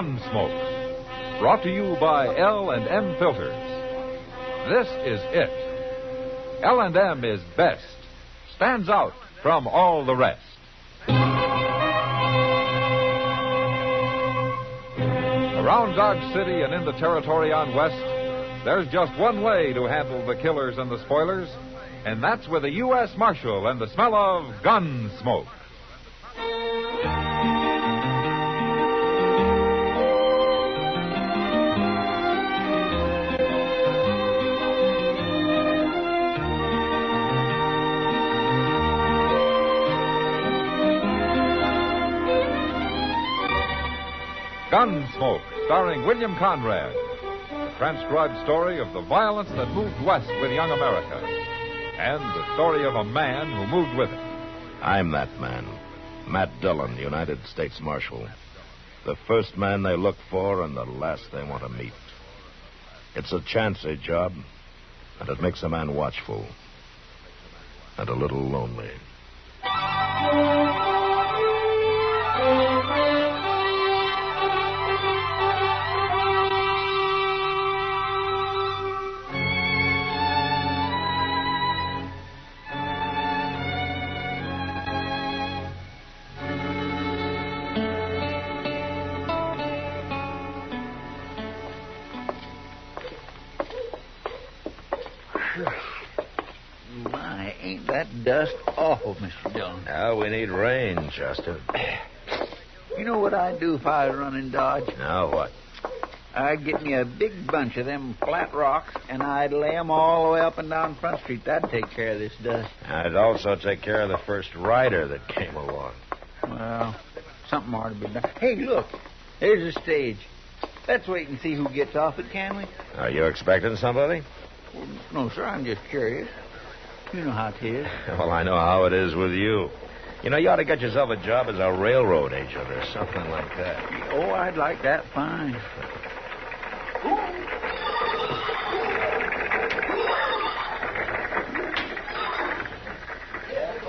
Gunsmoke, brought to you by L&M Filters. This is it. L&M is best, stands out from all the rest. Around Dodge City and in the territory on West, there's just one way to handle the killers and the spoilers, and that's with a U.S. Marshal and the smell of Gunsmoke. Gunsmoke, starring William Conrad. The transcribed story of the violence that moved west with young America. And the story of a man who moved with it. I'm that man, Matt Dillon, United States Marshal. The first man they look for and the last they want to meet. It's a chancy job, and it makes a man watchful and a little lonely. My, ain't that dust awful, Mr. Dillon. Now we need rain, Chester. You know what I'd do if I was running Dodge? Now what? I'd get me a big bunch of them flat rocks, and I'd lay 'em all the way up and down Front Street. That'd take care of this dust. I'd also take care of the first rider that came along. Well, something ought to be done. Hey, look. There's a stage. Let's wait and see who gets off it, can we? Are you expecting somebody? Well, no, sir. I'm just curious. You know how it is. Well, I know how it is with you. You know, you ought to get yourself a job as a railroad agent or something like that. Oh, I'd like that fine.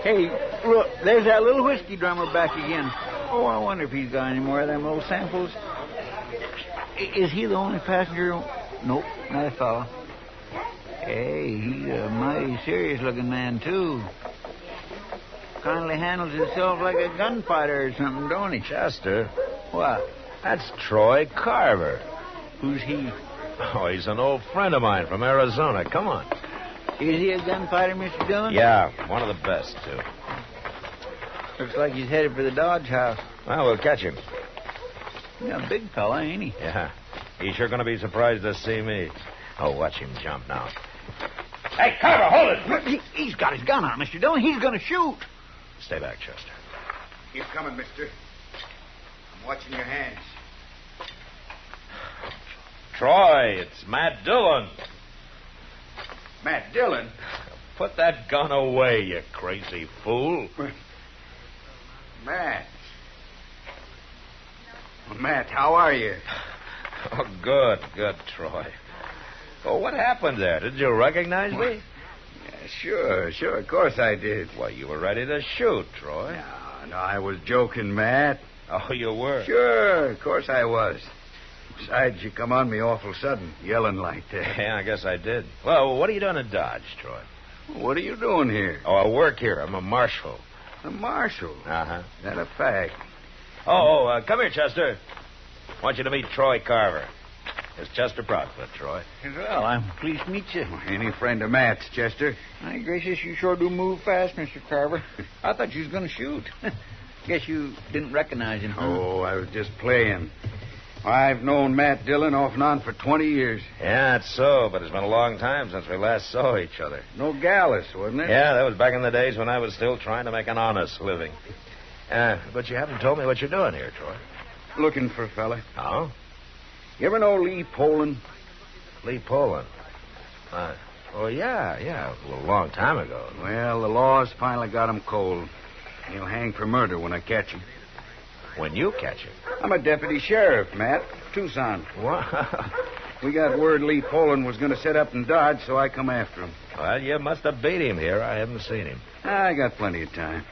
Hey, look, there's that little whiskey drummer back again. Oh, I wonder if he's got any more of them little samples. Is he the only passenger? Nope, not a fella. Hey, he's a mighty serious-looking man, too. Kindly handles himself like a gunfighter or something, don't he? Chester. What? That's Troy Carver. Who's he? Oh, he's an old friend of mine from Arizona. Come on. Is he a gunfighter, Mr. Dillon? Yeah, one of the best, too. Looks like he's headed for the Dodge House. Well, we'll catch him. Yeah, a big fella, ain't he? Yeah. He's sure going to be surprised to see me. Oh, watch him jump now. Hey, Carver, hold it! He's got his gun on, Mr. Dillon. He's going to shoot. Stay back, Chester. Keep coming, mister. I'm watching your hands. Troy, it's Matt Dillon. Matt Dillon? Put that gun away, you crazy fool. Matt. Well, Matt, how are you? Oh, good, Troy. Oh, what happened there? Did you recognize me? Yeah, sure, of course I did. Well, you were ready to shoot, Troy. No, I was joking, Matt. Oh, you were? Sure, of course I was. Besides, you come on me awful sudden, yelling like that. Yeah, I guess I did. Well, what are you doing in Dodge, Troy? What are you doing here? Oh, I work here. I'm a marshal. A marshal? Uh-huh. That a fact? Come here, Chester. I want you to meet Troy Carver. It's Chester Proudfoot, Troy. Well, I'm pleased to meet you. Any friend of Matt's, Chester. My gracious, you sure do move fast, Mr. Carver. I thought you was going to shoot. Guess you didn't recognize him, huh? Oh, I was just playing. I've known Matt Dillon off and on for 20 years. Yeah, it's so, but it's been a long time since we last saw each other. No Gallus, wasn't it? Yeah, that was back in the days when I was still trying to make an honest living. But you haven't told me what you're doing here, Troy. Looking for a fella. Oh? You ever know Lee Poland? Lee Poland? Yeah, a long time ago. Well, the law's finally got him cold. He'll hang for murder when I catch him. When you catch him? I'm a deputy sheriff, Matt. Tucson. What? We got word Lee Poland was going to set up in Dodge, so I come after him. Well, you must have beat him here. I haven't seen him. I got plenty of time.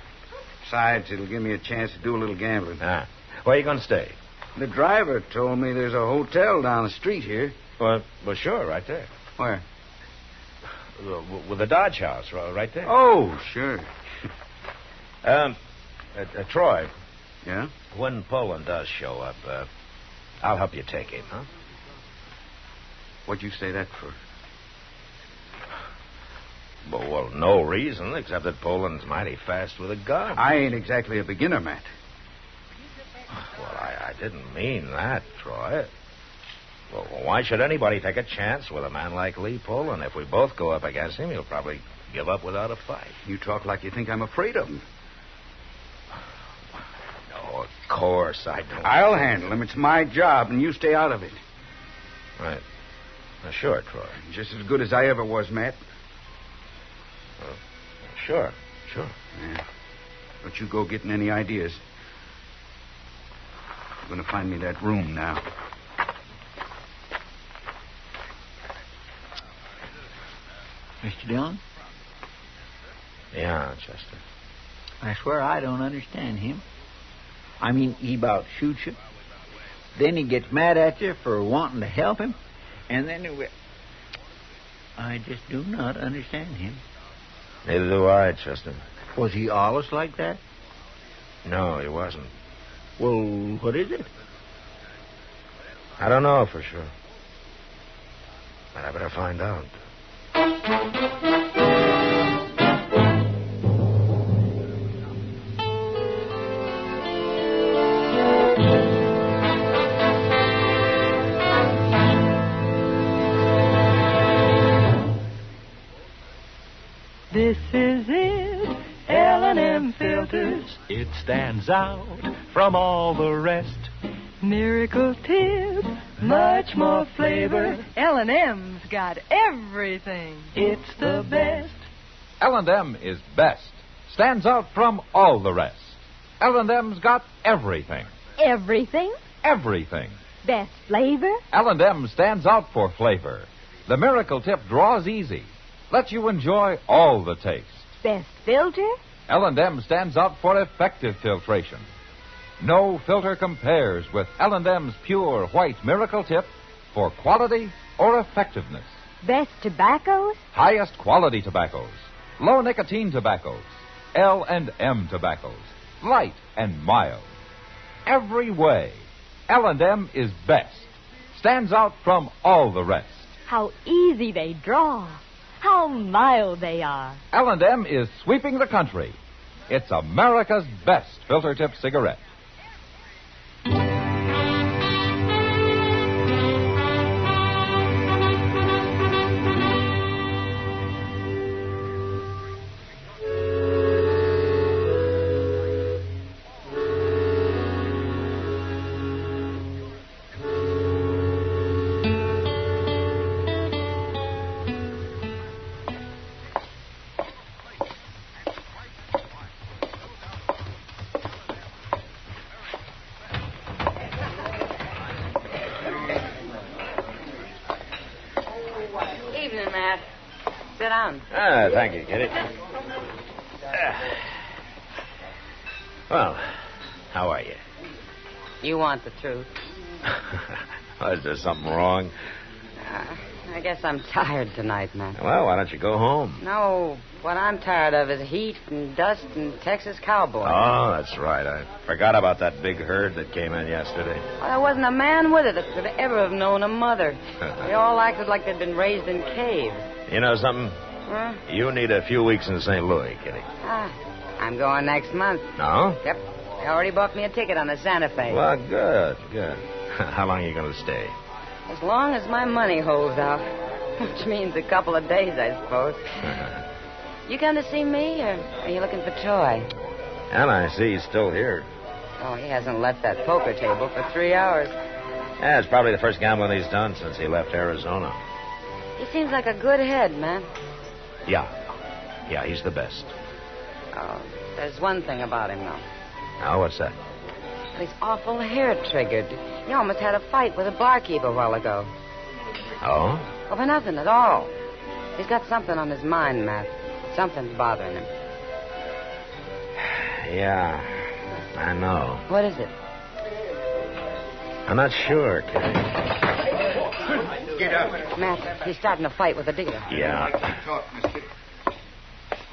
Besides, it'll give me a chance to do a little gambling. Where are you going to stay? The driver told me there's a hotel down the street here. Well, sure, right there. Where? With the Dodge House, right there. Oh, sure. Troy, Yeah? when Poland does show up, I'll help you take him, huh? What'd you say that for? Well, no reason except that Poland's mighty fast with a gun. I ain't exactly a beginner, Matt. Well, I didn't mean that, Troy. Well, why should anybody take a chance with a man like Lee Poland? If we both go up against him, he'll probably give up without a fight. You talk like you think I'm afraid of him. No, of course I don't. I'll handle him. It's my job, and you stay out of it. Right. Sure, Troy. Just as good as I ever was, Matt. Well, sure. Yeah. Don't you go getting any ideas. You're going to find me that room now. Mr. Dillon, Yeah, Chester. I swear I don't understand him. I mean, he about shoots you. Then he gets mad at you for wanting to help him. And then I just do not understand him. Neither do I, Chester. Was he always like that? No, he wasn't. Well, what is it? I don't know for sure. But I better find out. This is it, L&M filters. It stands out from all the rest. Miracle tip, much more flavor. L&M's got everything. It's the best. L&M is best. Stands out from all the rest. L&M's got everything. Everything? Everything. Best flavor? L&M stands out for flavor. The Miracle Tip draws easy. Lets you enjoy all the taste. Best filter? L&M stands out for effective filtration. No filter compares with L&M's pure white Miracle Tip for quality or effectiveness. Best tobaccos? Highest quality tobaccos, low nicotine tobaccos, L&M tobaccos, light and mild. Every way, L&M is best. Stands out from all the rest. How easy they draw. How mild they are. L&M is sweeping the country. It's America's best filter tip cigarette. Evening, Matt. Sit down. Thank you, Kitty. Well, how are you? You want the truth. Is there something wrong? I guess I'm tired tonight, Matt. Well, why don't you go home? No, what I'm tired of is heat and dust and Texas cowboys. Oh, that's right. I forgot about that big herd that came in yesterday. Well, there wasn't a man with it that could ever have known a mother. They all acted like they'd been raised in caves. You know something? Huh? You need a few weeks in St. Louis, Kitty. I'm going next month. No? Yep. They already bought me a ticket on the Santa Fe. Well, good. How long are you going to stay? As long as my money holds out. Which means a couple of days, I suppose. You come to see me, or are you looking for Troy? And I see he's still here. Oh, he hasn't left that poker table for 3 hours. Yeah, it's probably the first gambling he's done since he left Arizona. He seems like a good head, man. Yeah, he's the best. Oh, there's one thing about him, though. Now, what's that? He's awful hair-triggered. He almost had a fight with a barkeep a while ago. Oh? Oh, for nothing at all. He's got something on his mind, Matt. Something's bothering him. Yeah, I know. What is it? I'm not sure, Kitty. Get up. Matt, he's starting a fight with the dealer. Yeah. Keep talking, mister.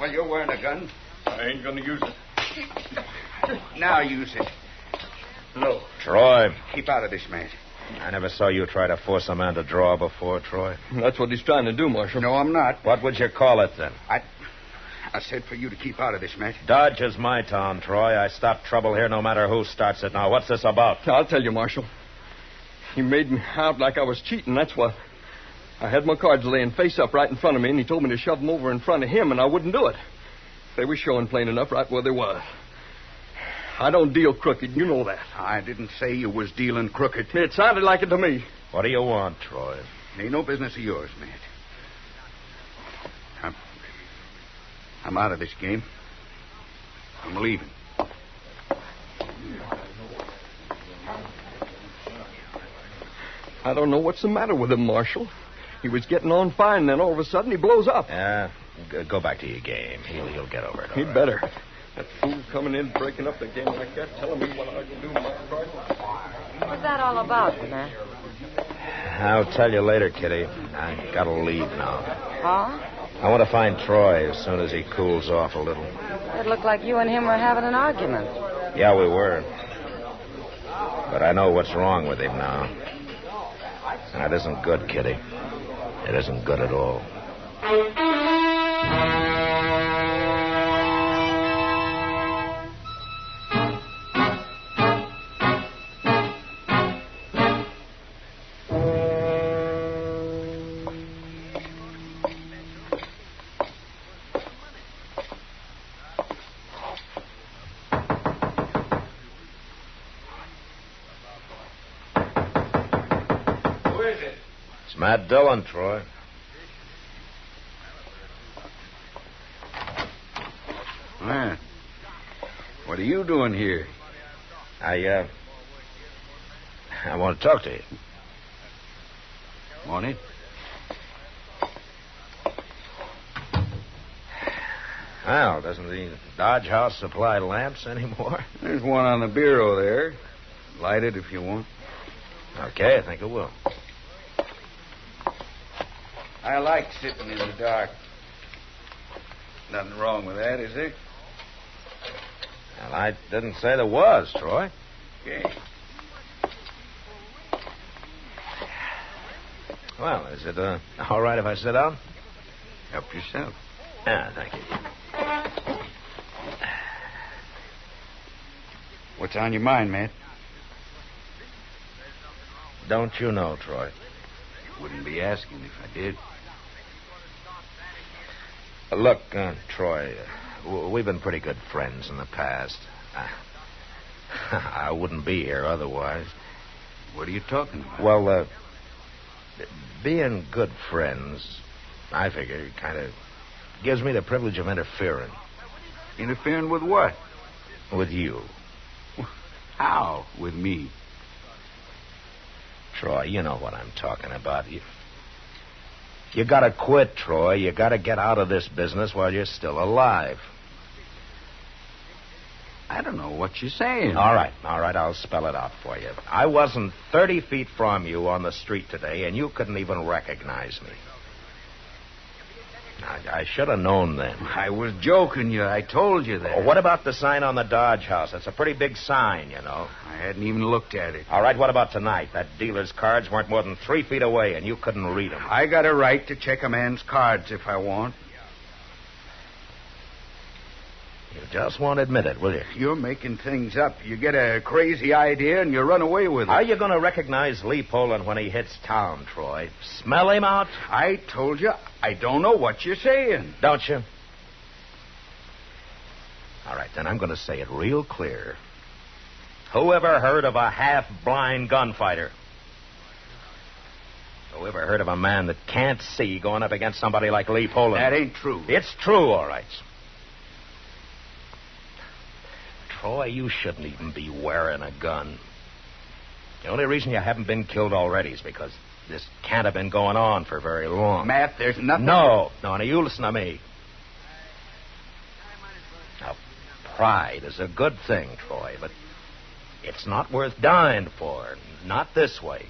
Well, you're wearing a gun. I ain't gonna use it. Now use it. No. Troy, Keep out of this, Matt. I never saw you try to force a man to draw before, Troy. That's what he's trying to do, Marshal. No, I'm not. What would you call it, then? I said for you to keep out of this, Matt. Dodge is my town, Troy. I stop trouble here no matter who starts it. Now, what's this about? I'll tell you, Marshal. He made me out like I was cheating, that's what. I had my cards laying face up right in front of me, and he told me to shove them over in front of him, and I wouldn't do it. They were showing plain enough right where they was. I don't deal crooked, you know that. I didn't say you was dealing crooked. It sounded like it to me. What do you want, Troy? It ain't no business of yours, Matt. I'm out of this game. I'm leaving. I don't know what's the matter with him, Marshal. He was getting on fine, then all of a sudden he blows up. Go back to your game. He'll get over it. He'd better. That fool coming in, breaking up the game like that, telling me what I can do with my card. What's that all about, Matt? I'll tell you later, Kitty. I gotta leave now. Huh? I want to find Troy as soon as he cools off a little. It looked like you and him were having an argument. Yeah, we were. But I know what's wrong with him now. And it isn't good, Kitty. It isn't good at all. It's Matt Dillon, Troy. Matt, what are you doing here? I want to talk to you. Want it? Well, doesn't the Dodge House supply lamps anymore? There's one on the bureau there. Light it if you want. Okay, I think it will. I like sitting in the dark. Nothing wrong with that, is there? Well, I didn't say there was, Troy. Okay. Well, is it all right if I sit down? Help yourself. Yeah, thank you. What's on your mind, Matt? Don't you know, Troy? Wouldn't be asking if I did. Look, Troy, we've been pretty good friends in the past. I wouldn't be here otherwise. What are you talking about? Well, being good friends, I figure, kind of gives me the privilege of interfering. Interfering with what? With you. How? With me? Troy, you know what I'm talking about. You gotta quit, Troy. You gotta get out of this business while you're still alive. I don't know what you're saying. All right, I'll spell it out for you. I wasn't 30 feet from you on the street today, and you couldn't even recognize me. I should have known then. I was joking you. I told you that. Well, what about the sign on the Dodge House? It's a pretty big sign, you know. I hadn't even looked at it. All right, what about tonight? That dealer's cards weren't more than 3 feet away, and you couldn't read them. I got a right to check a man's cards if I want. You just won't admit it, will you? You're making things up. You get a crazy idea and you run away with it. How are you going to recognize Lee Poland when he hits town, Troy? Smell him out? I told you, I don't know what you're saying. Don't you? All right, then I'm going to say it real clear. Who ever heard of a half-blind gunfighter? Who ever heard of a man that can't see going up against somebody like Lee Poland? That ain't true. It's true, all right. Troy, you shouldn't even be wearing a gun. The only reason you haven't been killed already is because this can't have been going on for very long. Matt, there's nothing... No, now you listen to me. Now, pride is a good thing, Troy, but It's not worth dying for. Not this way.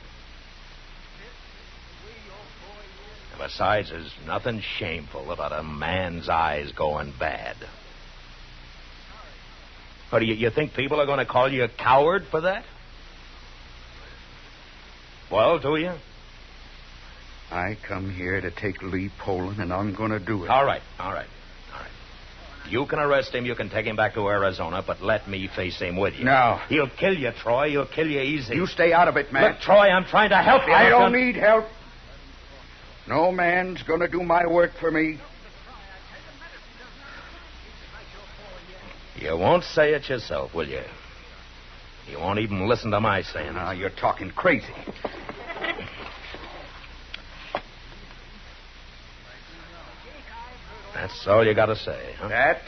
And besides, there's nothing shameful about a man's eyes going bad. Or do you think people are going to call you a coward for that? Well, do you? I come here to take Lee Poland, and I'm going to do it. All right. You can arrest him. You can take him back to Arizona, but let me face him with you. No. He'll kill you, Troy. He'll kill you easy. You stay out of it, Matt. Look, Troy, I'm trying to help you. I don't need help. No man's going to do my work for me. You won't say it yourself, will you? You won't even listen to my saying it. Now, you're talking crazy. That's all you got to say, huh? That,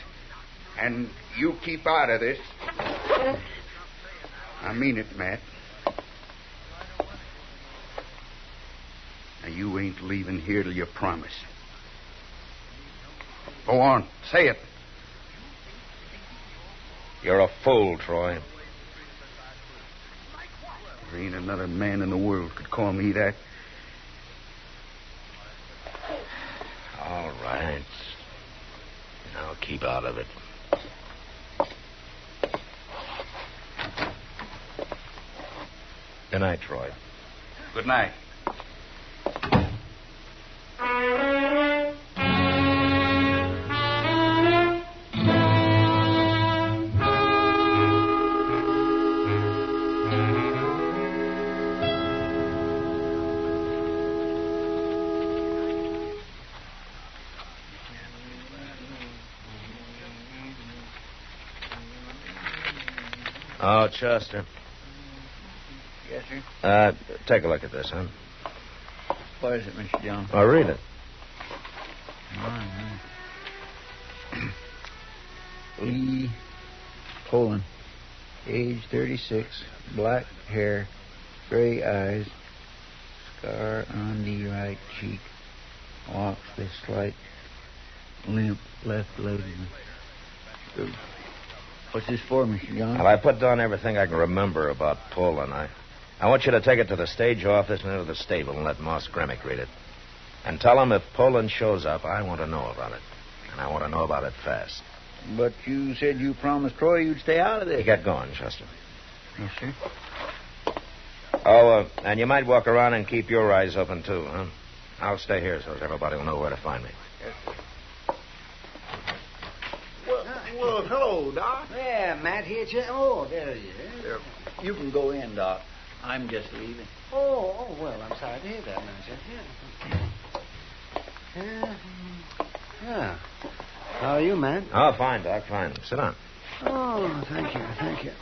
and you keep out of this. I mean it, Matt. Now, you ain't leaving here till you promise. Go on, say it. You're a fool, Troy. There ain't another man in the world could call me that. All right. Now keep out of it. Good night, Troy. Good night. Oh, Chester. Yes, sir? Take a look at this, huh? What is it, Mr. Jones? Oh, read it. All right. Lee Poland, age 36, black hair, gray eyes, scar on the right cheek, walks with slight limp left leg. What's this for, Mr. Jones? Well, I put down everything I can remember about Poland. I want you to take it to the stage office and into the stable and let Moss Gremick read it. And tell him if Poland shows up, I want to know about it. And I want to know about it fast. But you said you promised Troy you'd stay out of this. You get going, Chester. Yes, sir. Oh, and you might walk around and keep your eyes open, too, huh? I'll stay here so everybody will know where to find me. Yes, sir. Well, hello, Doc. Yeah, Matt here. Oh, there he is. You can go in, Doc. I'm just leaving. Oh, well, I'm sorry to hear that, Matt. Yeah. How are you, Matt? Oh, fine, Doc, fine. Sit down. Oh, thank you.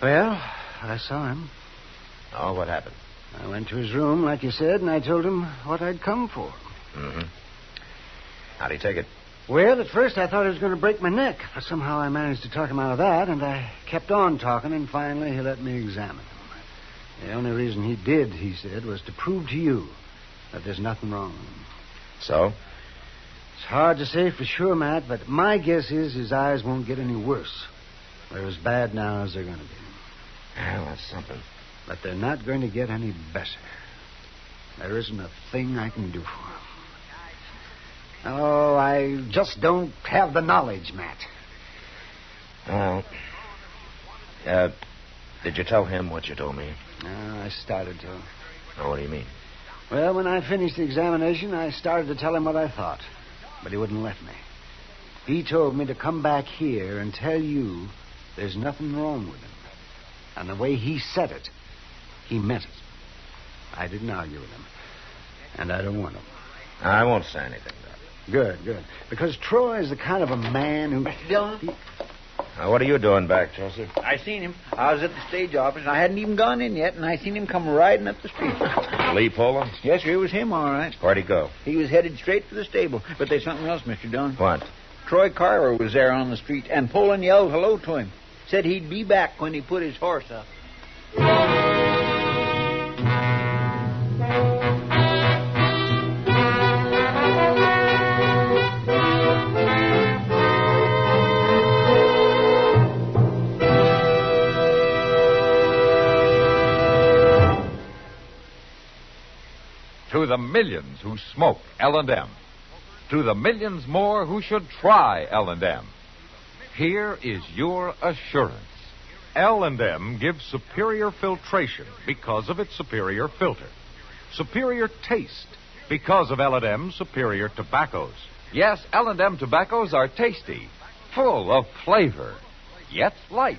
Well, I saw him. Oh, what happened? I went to his room, like you said, and I told him what I'd come for. Mm-hmm. How'd he take it? Well, at first I thought he was going to break my neck, but somehow I managed to talk him out of that, and I kept on talking, and finally he let me examine him. The only reason he did, he said, was to prove to you that there's nothing wrong with him. So? It's hard to say for sure, Matt, but my guess is his eyes won't get any worse. They're as bad now as they're going to be. Well, that's something. But they're not going to get any better. There isn't a thing I can do for him. Oh, I just don't have the knowledge, Matt. Well, did you tell him what you told me? I started to. Oh, what do you mean? Well, when I finished the examination, I started to tell him what I thought. But he wouldn't let me. He told me to come back here and tell you there's nothing wrong with him. And the way he said it, he meant it. I didn't argue with him. And I don't want to. I won't say anything, Doc. Good. Because Troy is the kind of a man who... Mr. Dillon? Now, what are you doing back, Chester? I seen him. I was at the stage office, and I hadn't even gone in yet, and I seen him come riding up the street. Lee Poland? Yes, sir, it was him, all right. Where'd he go? He was headed straight for the stable. But there's something else, Mr. Dillon. What? Troy Carver was there on the street, and Poland yelled hello to him. Said he'd be back when he put his horse up. To the millions who smoke L&M. To the millions more who should try L&M. Here is your assurance. L&M gives superior filtration because of its superior filter. Superior taste because of L&M's superior tobaccos. Yes, L&M tobaccos are tasty, full of flavor, yet light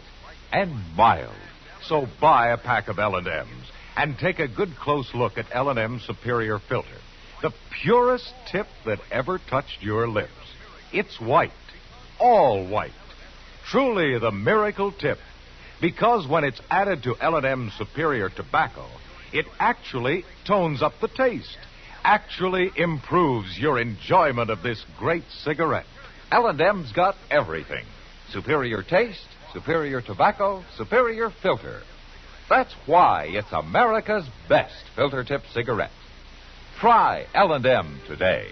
and mild. So buy a pack of L&M's and take a good close look at L&M's superior filter. The purest tip that ever touched your lips. It's white, all white. Truly the miracle tip. Because when it's added to L&M's superior tobacco, it actually tones up the taste. Actually improves your enjoyment of this great cigarette. L&M's got everything. Superior taste, superior tobacco, superior filter. That's why it's America's best filter tip cigarette. Try L&M today.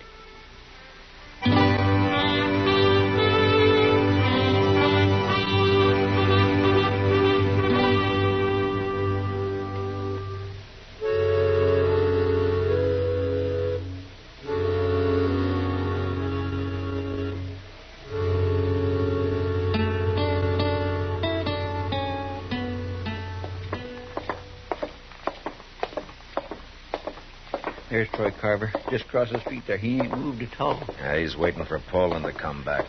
There's Troy Carver. Just across the street there. He ain't moved at all. Yeah, he's waiting for Poland to come back.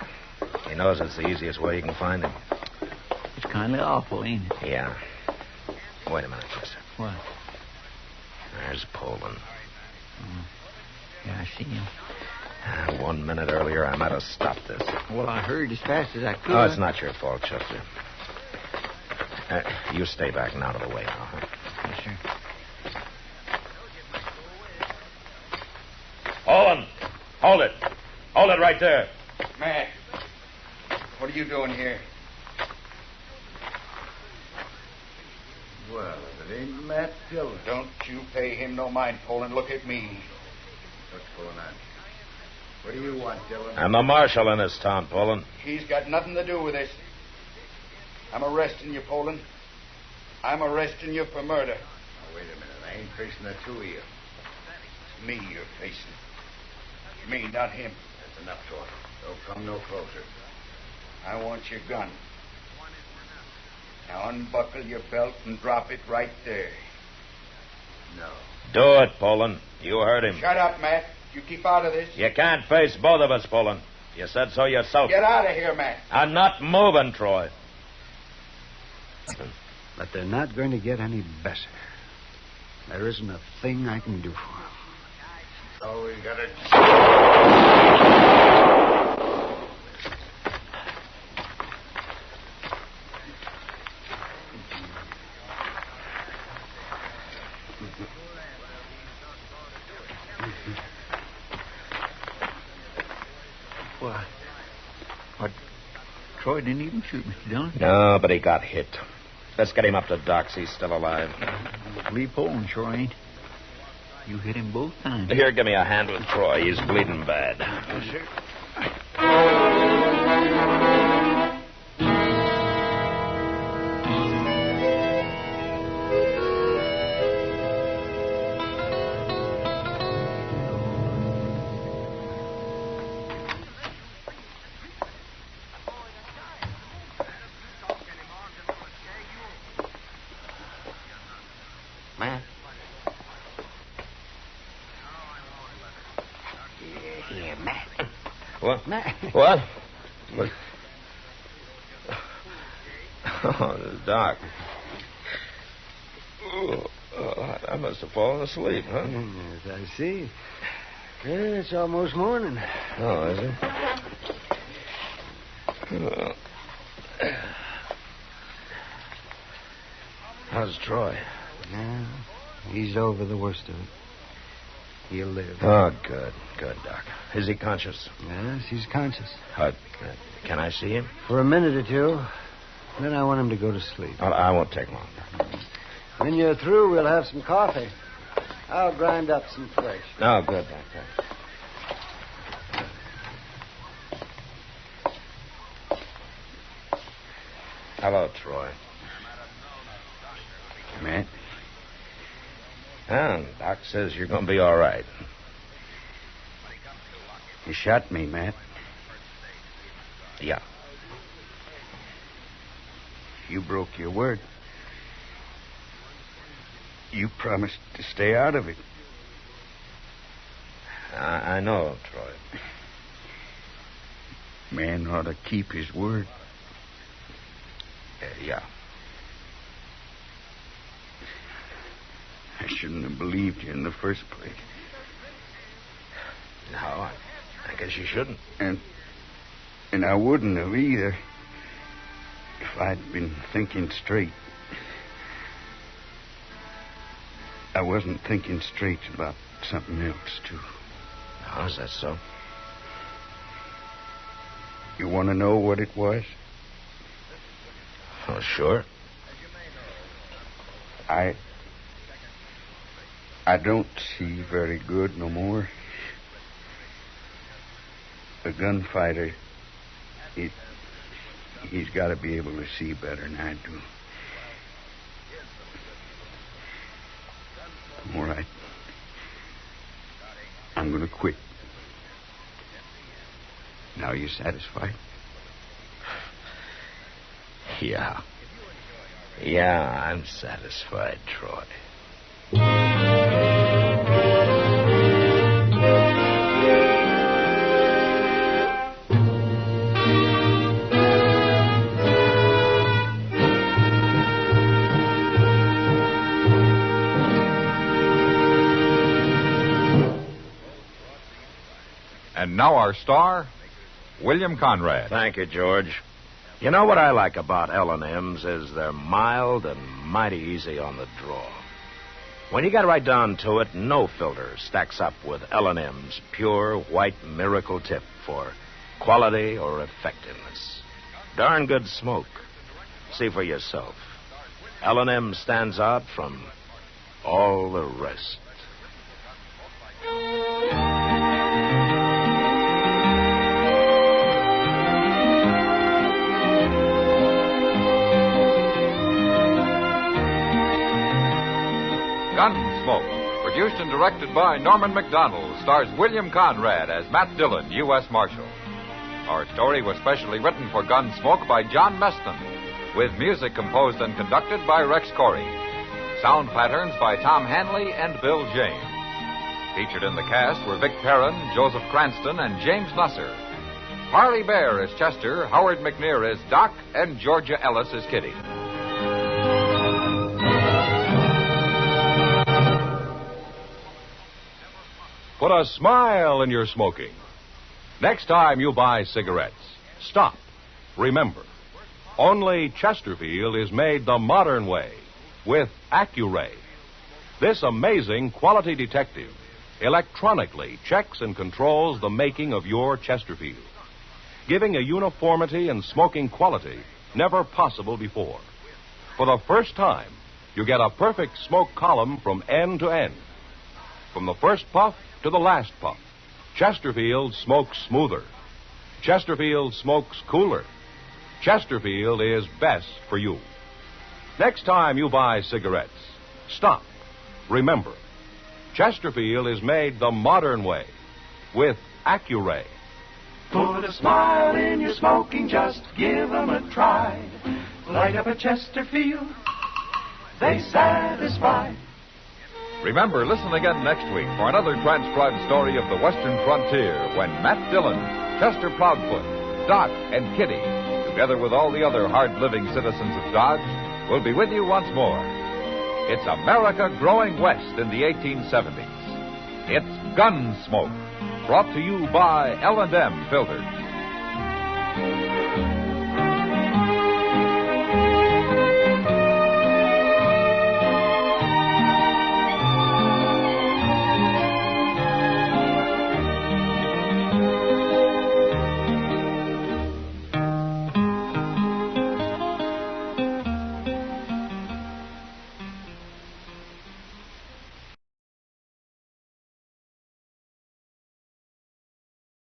He knows it's the easiest way you can find him. It's kind of awful, ain't it? Yeah. Wait a minute, mister. What? There's Poland. Oh. Yeah, I see him. 1 minute earlier, I might have stopped this. Well, I hurried as fast as I could. Oh, it's not your fault, Chester. You stay back and out of the way now, huh? Yes, sir. Poland! Hold it! Hold it right there. Matt, what are you doing here? Well, if it ain't Matt Dillon. Don't you pay him no mind, Poland. Look at me. What's going on? What do you want, Dillon? I'm the marshal in this town, Poland. He's got nothing to do with this. I'm arresting you, Poland. I'm arresting you for murder. Now, wait a minute. I ain't facing the two of you. It's me you're facing. Me, not him. That's enough talk. Don't come no closer. I want your gun. Now unbuckle your belt and drop it right there. No. Do it, Poland. You heard him. Shut up, Matt. You keep out of this. You can't face both of us, Poland. You said so yourself. Get out of here, Matt. I'm not moving, Troy. But they're not going to get any better. There isn't a thing I can do for them. So we got to... What? Troy didn't even shoot me, Dillon. No, but he got hit. Let's get him up to Doc's. He's still alive. Lee Poland sure ain't. You hit him both times. Here, give me a hand with Troy. He's bleeding bad. Yes, sir. Matt? Matt. What? Matt. What? What? Oh, Doc. I must have fallen asleep, huh? Yes, I see. Yeah, it's almost morning. Oh, is it? Oh. How's Troy? Yeah, he's over the worst of it. He'll live. Oh, good. Good, Doc. Is he conscious? Yes, he's conscious. Can I see him? For a minute or two. Then I want him to go to sleep. Oh, I won't take long. When you're through, we'll have some coffee. I'll grind up some fresh. Oh, good, Doc. Hello, Troy. Matt, Well, Doc says you're going to be all right. You shot me, Matt. Yeah. You broke your word. You promised to stay out of it. I know, Troy. Man ought to keep his word. Yeah. I shouldn't have believed you in the first place. No, I guess you shouldn't. And I wouldn't have either if I'd been thinking straight. I wasn't thinking straight about something else, too. Oh, is that so? You want to know what it was? Oh, sure. I don't see very good no more. A gunfighter, he's got to be able to see better than I do. All right. I'm going to quit. Now you satisfied? Yeah. Yeah, I'm satisfied, Troy. And now our star, William Conrad. Thank you, George. You know what I like about L&M's is they're mild and mighty easy on the draw. When you get right down to it, no filter stacks up with L&M's pure white miracle tip for quality or effectiveness. Darn good smoke. See for yourself. L&M stands out from all the rest. Gunsmoke, produced and directed by Norman Macdonnell, stars William Conrad as Matt Dillon, U.S. Marshal. Our story was specially written for Gunsmoke by John Meston, with music composed and conducted by Rex Corey. Sound patterns by Tom Hanley and Bill James. Featured in the cast were Vic Perrin, Joseph Cranston, and James Nusser. Harley Bear as Chester, Howard McNear as Doc, and Georgia Ellis as Kitty. Put a smile in your smoking. Next time you buy cigarettes, stop. Remember, only Chesterfield is made the modern way with Accuray. This amazing quality detective electronically checks and controls the making of your Chesterfield, giving a uniformity and smoking quality never possible before. For the first time, you get a perfect smoke column from end to end. From the first puff to the last puff, Chesterfield smokes smoother. Chesterfield smokes cooler. Chesterfield is best for you. Next time you buy cigarettes, stop. Remember, Chesterfield is made the modern way with Accuray. Put a smile in your smoking, just give 'em a try. Light up a Chesterfield, they satisfy. Remember, listen again next week for another transcribed story of the Western frontier when Matt Dillon, Chester Proudfoot, Doc, and Kitty, together with all the other hard-living citizens of Dodge, will be with you once more. It's America growing west in the 1870s. It's Gunsmoke, brought to you by L&M Filters.